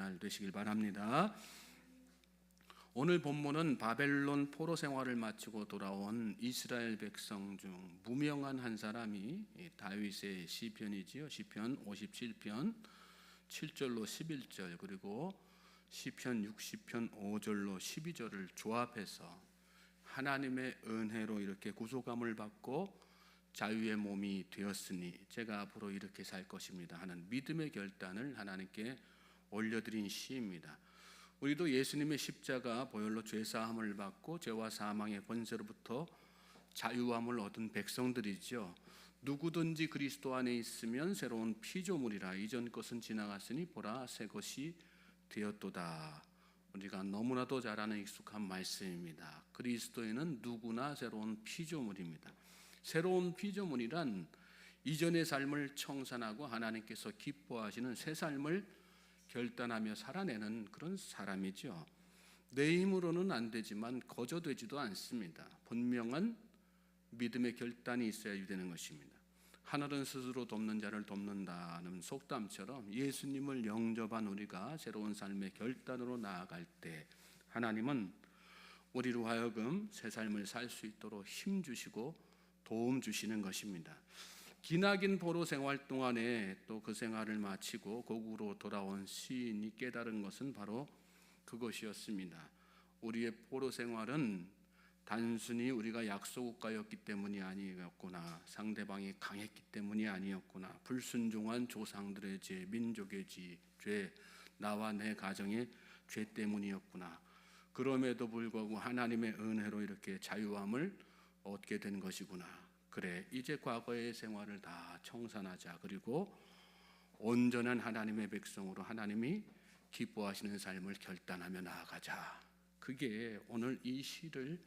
날 되시길 바랍니다. 오늘 본문은 바벨론 포로 생활을 마치고 돌아온 이스라엘 백성 중 무명한 한 사람이 다윗의 시편이지요. 시편 57편 7절로 11절 그리고 시편 60편 5절로 12절을 조합해서 하나님의 은혜로 이렇게 구속함을 받고 자유의 몸이 되었으니 제가 앞으로 이렇게 살 것입니다 하는 믿음의 결단을 하나님께 올려드린 시입니다. 우리도 예수님의 십자가 보혈로 죄사함을 받고 죄와 사망의 권세로부터 자유함을 얻은 백성들이죠. 누구든지 그리스도 안에 있으면 새로운 피조물이라 이전 것은 지나갔으니 보라 새 것이 되었도다. 우리가 너무나도 잘 아는 익숙한 말씀입니다. 그리스도에는 누구나 새로운 피조물입니다. 새로운 피조물이란 이전의 삶을 청산하고 하나님께서 기뻐하시는 새 삶을 결단하며 살아내는 그런 사람이죠. 내 힘으로는 안 되지만 거저되지도 않습니다. 분명한 믿음의 결단이 있어야 되는 것입니다. 하늘은 스스로 돕는 자를 돕는다는 속담처럼 예수님을 영접한 우리가 새로운 삶의 결단으로 나아갈 때 하나님은 우리로 하여금 새 삶을 살 수 있도록 힘 주시고 도움 주시는 것입니다. 기나긴 포로 생활 동안에 또 그 생활을 마치고 고국으로 돌아온 시인이 깨달은 것은 바로 그것이었습니다. 우리의 포로 생활은 단순히 우리가 약소국가였기 때문이 아니었구나, 상대방이 강했기 때문이 아니었구나, 불순종한 조상들의 죄, 민족의 죄, 나와 내 가정의 죄 때문이었구나. 그럼에도 불구하고 하나님의 은혜로 이렇게 자유함을 얻게 된 것이구나. 그래, 이제 과거의 생활을 다 청산하자. 그리고 온전한 하나님의 백성으로 하나님이 기뻐하시는 삶을 결단하며 나아가자. 그게 오늘 이 시를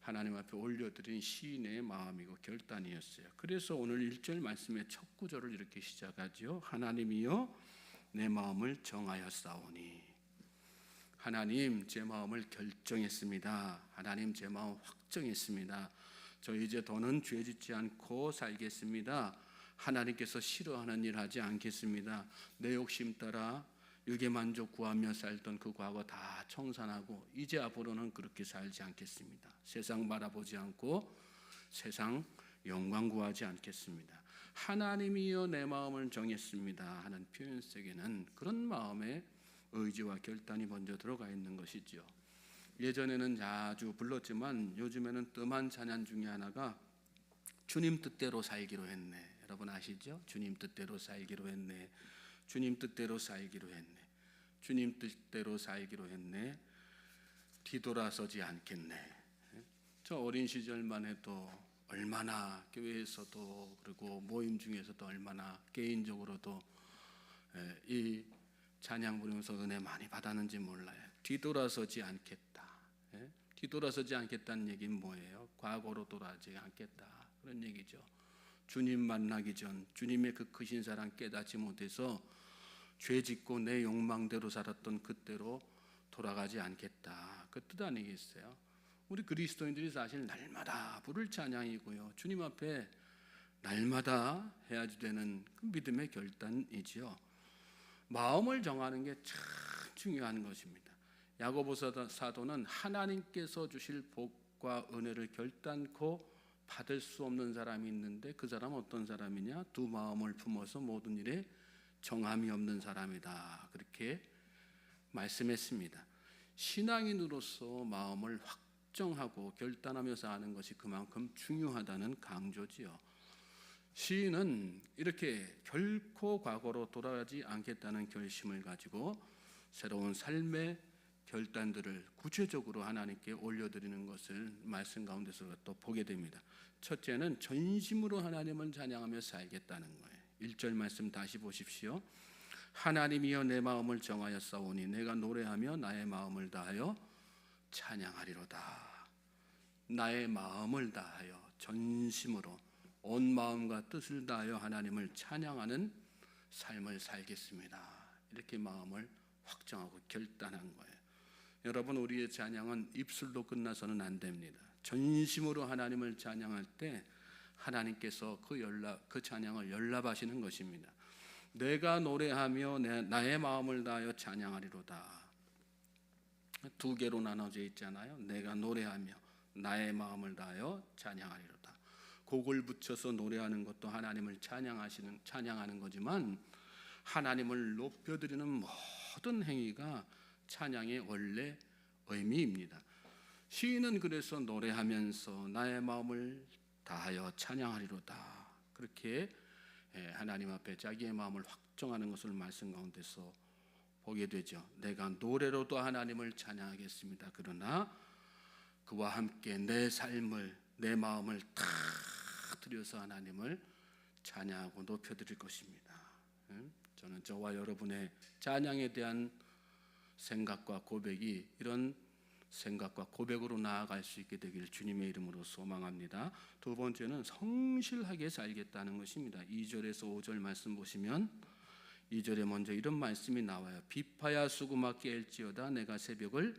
하나님 앞에 올려드린 시인의 마음이고 결단이었어요. 그래서 오늘 1절 말씀의 첫 구절을 이렇게 시작하죠. 하나님이여 내 마음을 정하였사오니. 하나님, 제 마음을 결정했습니다. 하나님, 제 마음 확정했습니다. 저 이제 더는 죄짓지 않고 살겠습니다. 하나님께서 싫어하는 일 하지 않겠습니다. 내 욕심 따라 유괴만족 구하며 살던 그 과거 다 청산하고 이제 앞으로는 그렇게 살지 않겠습니다. 세상 바라보지 않고 세상 영광 구하지 않겠습니다. 하나님이여 내 마음을 정했습니다 하는 표현 속에는 그런 마음의 의지와 결단이 먼저 들어가 있는 것이죠. 예전에는 자주 불렀지만 요즘에는 뜸한 찬양 중에 하나가 주님 뜻대로 살기로 했네. 여러분 아시죠? 주님 뜻대로 살기로 했네. 주님 뜻대로 살기로 했네. 주님 뜻대로 살기로 했네. 뒤돌아서지 않겠네. 저 어린 시절만 해도 얼마나 교회에서도 그리고 모임 중에서도 얼마나 개인적으로도 이 찬양 부르면서 은혜 많이 받았는지 몰라요. 뒤돌아서지 않겠다. 뒤돌아서지 않겠다는 얘기는 뭐예요? 과거로 돌아가지 않겠다 그런 얘기죠. 주님 만나기 전 주님의 그 크신 사랑 깨닫지 못해서 죄 짓고 내 욕망대로 살았던 그때로 돌아가지 않겠다 그 뜻 아니겠어요? 우리 그리스도인들이 사실 날마다 부를 찬양이고요, 주님 앞에 날마다 해야지 되는 그 믿음의 결단이지요. 마음을 정하는 게 참 중요한 것입니다. 야고보 사도는 하나님께서 주실 복과 은혜를 결단코 받을 수 없는 사람이 있는데 그 사람은 어떤 사람이냐? 두 마음을 품어서 모든 일에 정함이 없는 사람이다 그렇게 말씀했습니다. 신앙인으로서 마음을 확정하고 결단하며 사는 것이 그만큼 중요하다는 강조지요. 시인은 이렇게 결코 과거로 돌아가지 않겠다는 결심을 가지고 새로운 삶의 결단들을 구체적으로 하나님께 올려드리는 것을 말씀 가운데서 또 보게 됩니다. 첫째는 전심으로 하나님을 찬양하며 살겠다는 거예요. 1절 말씀 다시 보십시오. 하나님이여 내 마음을 정하였사오니 내가 노래하며 나의 마음을 다하여 찬양하리로다. 나의 마음을 다하여 전심으로 온 마음과 뜻을 다하여 하나님을 찬양하는 삶을 살겠습니다. 이렇게 마음을 확정하고 결단한 거예요. 여러분, 우리의 찬양은 입술로 끝나서는 안 됩니다. 전심으로 하나님을 찬양할 때 하나님께서 그 찬양을 연락하시는 것입니다. 내가 노래하며 나의 마음을 다하여 찬양하리로다. 두 개로 나눠져 있잖아요. 내가 노래하며 나의 마음을 다하여 찬양하리로다. 곡을 붙여서 노래하는 것도 하나님을 찬양하는 거지만 하나님을 높여드리는 모든 행위가 찬양의 원래 의미입니다. 시인은 그래서 노래하면서 나의 마음을 다하여 찬양하리로다. 그렇게 하나님 앞에 자기의 마음을 확정하는 것을 말씀 가운데서 보게 되죠. 내가 노래로도 하나님을 찬양하겠습니다. 그러나 그와 함께 내 삶을, 내 마음을 다 드려서 하나님을 찬양하고 높여드릴 것입니다. 저는 저와 여러분의 찬양에 대한 생각과 고백이 이런 생각과 고백으로 나아갈 수 있게 되길 주님의 이름으로 소망합니다. 두 번째는 성실하게 살겠다는 것입니다. 2절에서 5절 말씀 보시면 2절에 먼저 이런 말씀이 나와요. 비파야 수구마 깰지어다 내가 새벽을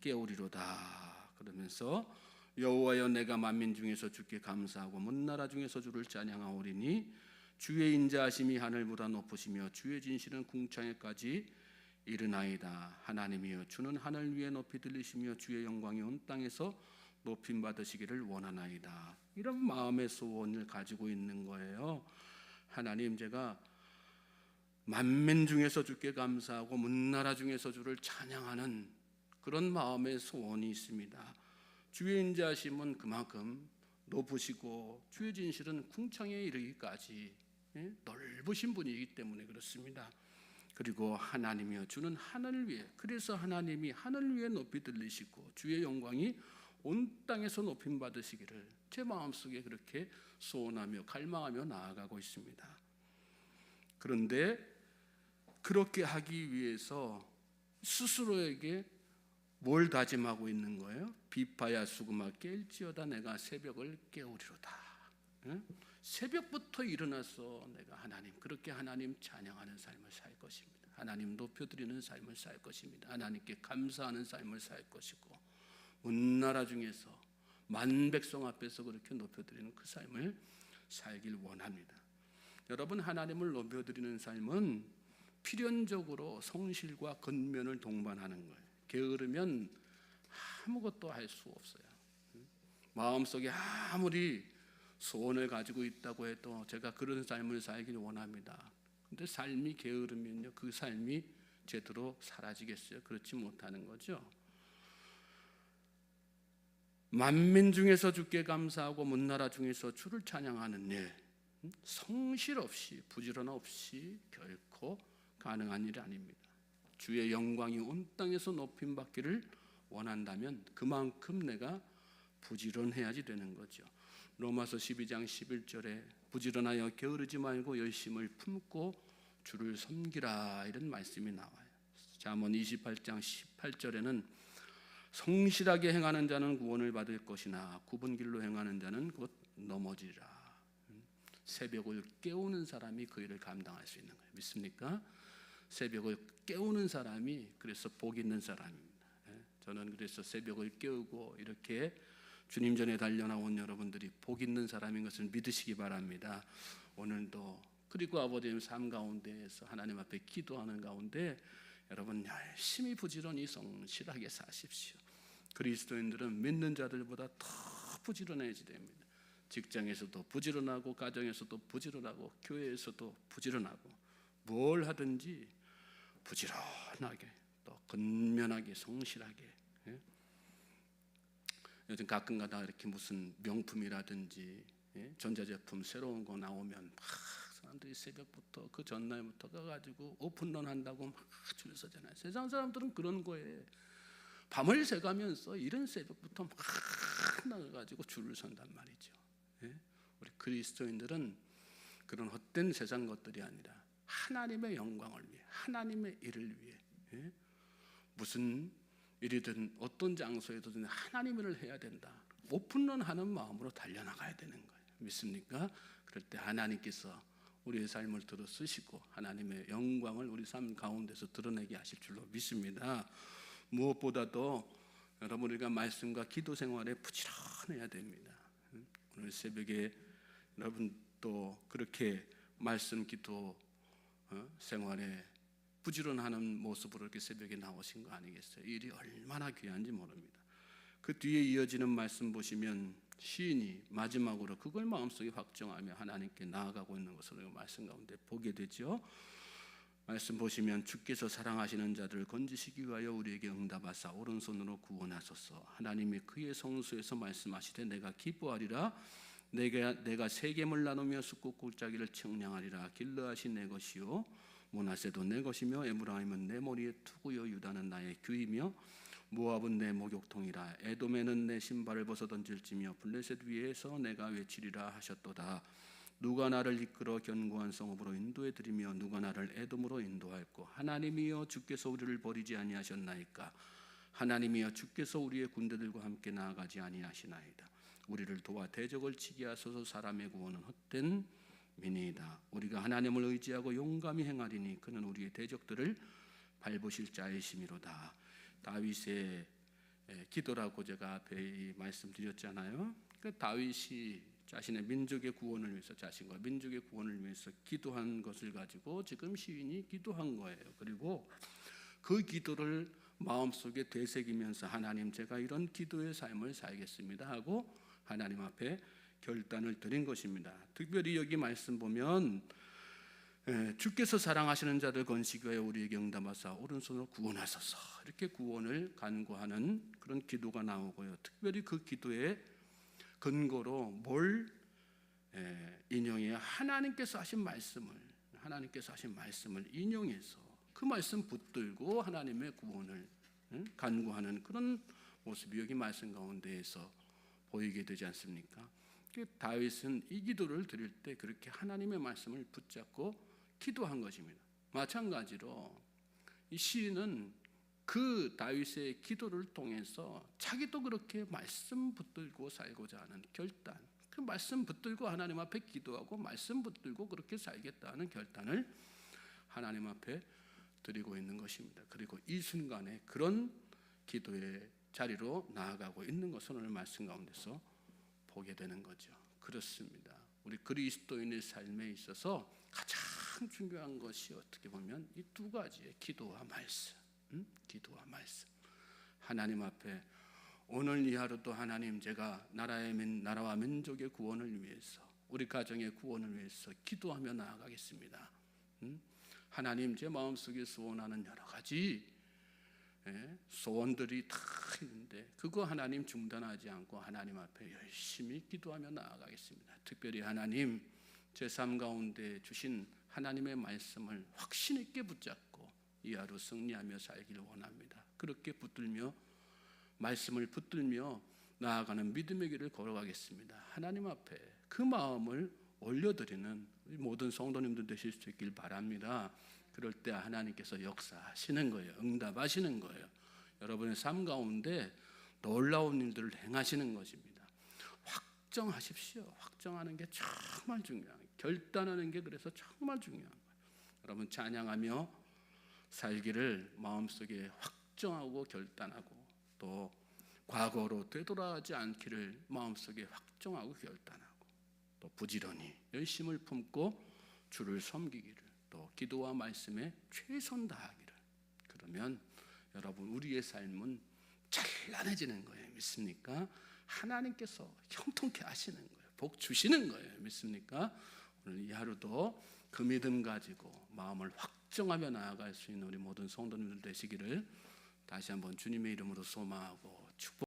깨우리로다. 그러면서 여호와여 내가 만민 중에서 주께 감사하고 문나라 중에서 주를 찬양하오리니 주의 인자하심이 하늘보다 높으시며 주의 진실은 궁창에까지 이르나이다. 하나님이여 주는 하늘 위에 높이 들리시며 주의 영광이 온 땅에서 높임 받으시기를 원하나이다. 이런 마음의 소원을 가지고 있는 거예요. 하나님, 제가 만민 중에서 주께 감사하고 문나라 중에서 주를 찬양하는 그런 마음의 소원이 있습니다. 주의 인자하심은 그만큼 높으시고 주의 진실은 궁창에 이르기까지 넓으신 분이기 때문에 그렇습니다. 그리고 하나님이여 주는 하늘 위에, 그래서 하나님이 하늘 위에 높이 들리시고 주의 영광이 온 땅에서 높임 받으시기를 제 마음속에 그렇게 소원하며 갈망하며 나아가고 있습니다. 그런데 그렇게 하기 위해서 스스로에게 뭘 다짐하고 있는 거예요? 비파야 수구마 깰지어다 내가 새벽을 깨우리로다. 새벽부터 일어나서 내가 그렇게 하나님 찬양하는 삶을 살 것입니다. 하나님 높여드리는 삶을 살 것입니다. 하나님께 감사하는 삶을 살 것이고 문나라 중에서 만백성 앞에서 그렇게 높여드리는 그 삶을 살길 원합니다. 여러분, 하나님을 높여드리는 삶은 필연적으로 성실과 근면을 동반하는 거예요. 게으르면 아무것도 할 수 없어요. 마음속에 아무리 소원을 가지고 있다고 해도 제가 그런 삶을 살길 원합니다. 근데 삶이 게으르면요, 그 삶이 제대로 사라지겠어요? 그렇지 못하는 거죠. 만민 중에서 주께 감사하고 문나라 중에서 주를 찬양하는 일, 성실 없이 부지런 없이 결코 가능한 일이 아닙니다. 주의 영광이 온 땅에서 높임 받기를 원한다면 그만큼 내가 부지런해야지 되는 거죠. 로마서 12장 11절에 부지런하여 게으르지 말고 열심을 품고 주를 섬기라 이런 말씀이 나와요. 잠언 28장 18절에는 성실하게 행하는 자는 구원을 받을 것이나 굽은 길로 행하는 자는 곧 넘어지리라. 새벽을 깨우는 사람이 그 일을 감당할 수 있는 거예요. 믿습니까? 새벽을 깨우는 사람이 그래서 복 있는 사람입니다. 저는 그래서 새벽을 깨우고 이렇게 주님 전에 달려나온 여러분들이 복 있는 사람인 것을 믿으시기 바랍니다. 오늘도 그리고 아버지의 삶 가운데에서 하나님 앞에 기도하는 가운데 여러분 열심히 부지런히 성실하게 사십시오. 그리스도인들은 믿는 자들보다 더 부지런해야지 됩니다. 직장에서도 부지런하고 가정에서도 부지런하고 교회에서도 부지런하고 뭘 하든지 부지런하게 또 근면하게 성실하게. 요즘 가끔가다 이렇게 무슨 명품이라든지 전자제품 새로운 거 나오면 막 사람들이 새벽부터 그 전날부터 가가지고 오픈런 한다고 막 줄 서잖아요. 세상 사람들은 그런 거에 밤을 새가면서 이런 새벽부터 막 나가가지고 줄을 선단 말이죠. 우리 그리스도인들은 그런 헛된 세상 것들이 아니라 하나님의 영광을 위해, 하나님의 일을 위해 무슨 일이든 어떤 장소에든 하나님을 해야 된다. 오픈런 하는 마음으로 달려나가야 되는 거예요. 믿습니까? 그럴 때 하나님께서 우리의 삶을 들어 쓰시고 하나님의 영광을 우리 삶 가운데서 드러내게 하실 줄로 믿습니다. 무엇보다도 여러분 우리가 말씀과 기도 생활에 부지런해야 됩니다. 오늘 새벽에 여러분 또 그렇게 말씀 기도 생활에 부지런하는 모습으로 이렇게 새벽에 나오신 거 아니겠어요? 일이 얼마나 귀한지 모릅니다. 그 뒤에 이어지는 말씀 보시면 시인이 마지막으로 그걸 마음속에 확정하며 하나님께 나아가고 있는 것을 말씀 가운데 보게 되죠. 말씀 보시면 주께서 사랑하시는 자들을 건지시기 위하여 우리에게 응답하사 오른손으로 구원하소서. 하나님이 그의 성소에서 말씀하시되 내가 기뻐하리라. 내가 세겜을 나누며 숫국 골짜기를 청량하리라. 길르앗이 내 것이요 므낫세도 내 것이며 에브라임은 내 머리의 투구요 유다는 나의 규이며 모압은 내 목욕통이라. 에돔에는 내 신발을 벗어 던질지며 블레셋 위에서 내가 외치리라 하셨도다. 누가 나를 이끌어 견고한 성읍으로 인도해 드리며 누가 나를 에돔으로 인도할꼬. 하나님이여 주께서 우리를 버리지 아니하셨나이까. 하나님이여 주께서 우리의 군대들과 함께 나아가지 아니하시나이다. 우리를 도와 대적을 치게 하소서. 사람의 구원은 헛된 미니이다. 우리가 하나님을 의지하고 용감히 행하리니 그는 우리의 대적들을 밟으실 자이심이로다. 다윗의 기도라고 제가 앞에 말씀드렸잖아요. 그 다윗이 자신의 민족의 구원을 위해서, 자신과 민족의 구원을 위해서 기도한 것을 가지고 지금 시인이 기도한 거예요. 그리고 그 기도를 마음속에 되새기면서 하나님, 제가 이런 기도의 삶을 살겠습니다 하고 하나님 앞에 결단을 드린 것입니다. 특별히 여기 말씀 보면 주께서 사랑하시는 자들 건지시기 위하여 우리에게 응답하사 오른손으로 구원하소서, 이렇게 구원을 간구하는 그런 기도가 나오고요. 특별히 그 기도의 근거로 뭘 인용해야 하나님께서 하신 말씀을 인용해서 그 말씀 붙들고 하나님의 구원을 간구하는 그런 모습이 여기 말씀 가운데에서 보이게 되지 않습니까? 다윗은 이 기도를 드릴 때 그렇게 하나님의 말씀을 붙잡고 기도한 것입니다. 마찬가지로 이 시인은 그 다윗의 기도를 통해서 자기도 그렇게 말씀 붙들고 살고자 하는 결단, 그 말씀 붙들고 하나님 앞에 기도하고 말씀 붙들고 그렇게 살겠다는 결단을 하나님 앞에 드리고 있는 것입니다. 그리고 이 순간에 그런 기도의 자리로 나아가고 있는 것을 오늘 말씀 가운데서 보게 되는 거죠. 그렇습니다. 우리 그리스도인의 삶에 있어서 가장 중요한 것이 어떻게 보면 이 두 가지의 기도와 말씀. 기도와 말씀. 하나님 앞에 오늘 이 하루도 하나님, 제가 나라와 민족의 구원을 위해서, 우리 가정의 구원을 위해서 기도하며 나아가겠습니다. 하나님, 제 마음속에 소원하는 여러 가지 소원들이 다 있는데 그거 하나님 중단하지 않고 하나님 앞에 열심히 기도하며 나아가겠습니다. 특별히 하나님, 제 삶 가운데 주신 하나님의 말씀을 확신 있게 붙잡고 이 하루 승리하며 살기를 원합니다. 그렇게 말씀을 붙들며 나아가는 믿음의 길을 걸어가겠습니다. 하나님 앞에 그 마음을 올려드리는 모든 성도님들 되실 수 있길 바랍니다. 그럴 때 하나님께서 역사하시는 거예요. 응답하시는 거예요. 여러분의 삶 가운데 놀라운 일들을 행하시는 것입니다. 확정하십시오. 확정하는 게 정말 중요한 거예요. 결단하는 게 그래서 정말 중요한 거예요. 여러분, 찬양하며 살기를 마음속에 확정하고 결단하고, 또 과거로 되돌아가지 않기를 마음속에 확정하고 결단하고, 또 부지런히 열심을 품고 주를 섬기기를, 또 기도와 말씀에 최선 다하기를, 그러면 여러분, 우리의 삶은 찬란해지는 거예요. 믿습니까? 하나님께서 형통케 하시는 거예요. 복 주시는 거예요. 믿습니까? 오늘 이 하루도 그 믿음 가지고 마음을 확정하며 나아갈 수 있는 우리 모든 성도님들 되시기를 다시 한번 주님의 이름으로 소망하고 축복